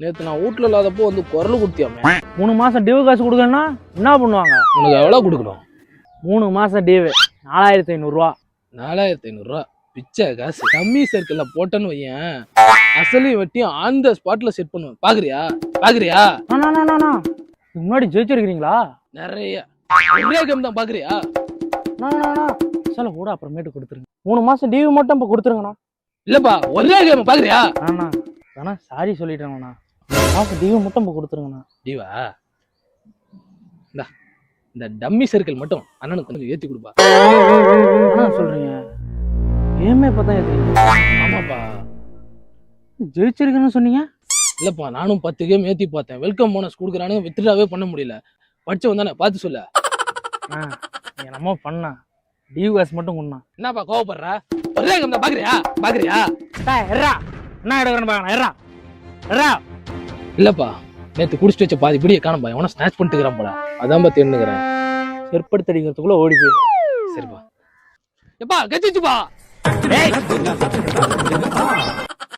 நேத்து நான் வீட்டுல இல்லாதப்போ வந்து குரல் குடுத்தியாமே. 3 மாசம் டியூ காசு கொடுக்கலன்னா என்ன பண்ணுவாங்க? உனக்கு எவ்வளவு கொடுக்கணும்? 3 மாசம் டியூ 4500 ரூபா. 4500 ரூபா பிச்சை காசு. டம்மி சர்க்கிள்ல போட்டேன்னு வையன், அசலையும் வெட்டியும் ஆன் த ஸ்பாட்ல செட் பண்ணுவேன். பாக்குறியா பாக்குறியா? இதுக்கு முன்னாடி ஜெயிச்சிருக்கீங்களா? நிறைய ஒரே கேம் தான். பாக்குறியா? சில கூட அப்புறமேட்டு கொடுத்துருங்க. 3 மாசம் டியூ மட்டும் இப்ப கொடுத்துருங்கண்ணா. இல்லப்பா ஒரே கேம். பாக்குறியா? அண்ணா சாரி சொல்லிட்டேங்கண்ணா. மாசம் டியூ மட்டும் இப்ப கொடுத்துருங்கண்ணா. டிவா இந்த டம்மி சர்க்கிள் மட்டும் அண்ணனுக்கு கொஞ்சம் ஏத்தி கொடுப்பா. என்ன சொல்றீங்க? கேமே இப்பதான் ஏத்துறீங்க? ஆமாப்பா. ஜெயிச்சிருக்குன்னு சொன்னீங்க. இல்லப்பா நானும் 10 கேம் ஏத்தி பார்த்தேன். வெல்கம் போனஸ் கொடுக்குறானு வித்ட்ராவே பண்ண முடியல. படிச்சவன் தானே, பார்த்து சொல்ல. என்னமோ பண்ணா டியூ காசு மட்டும் கொண்டா. என்னப்பா கோவப்படுற? ஒரே கேம் தான். பாக்குறியா பாக்குறியா? என்ன எடுக்கிறேன்னு பாக்கணும். இல்லப்பா நேத்து குடிச்சிட்டு வச்ச பாதி இப்படியே காணப்பா. எவனா ஸ்நாச் பண்ணிட்டு இருக்கிறான் போல. அதான் பா தேன்னுக்கிறேன். செருப்படுத்தி அடிக்கிறதுக்குள்ள ஓடி போயிடு. சரிப்பா எப்பா கச்சிச்சுப்பா.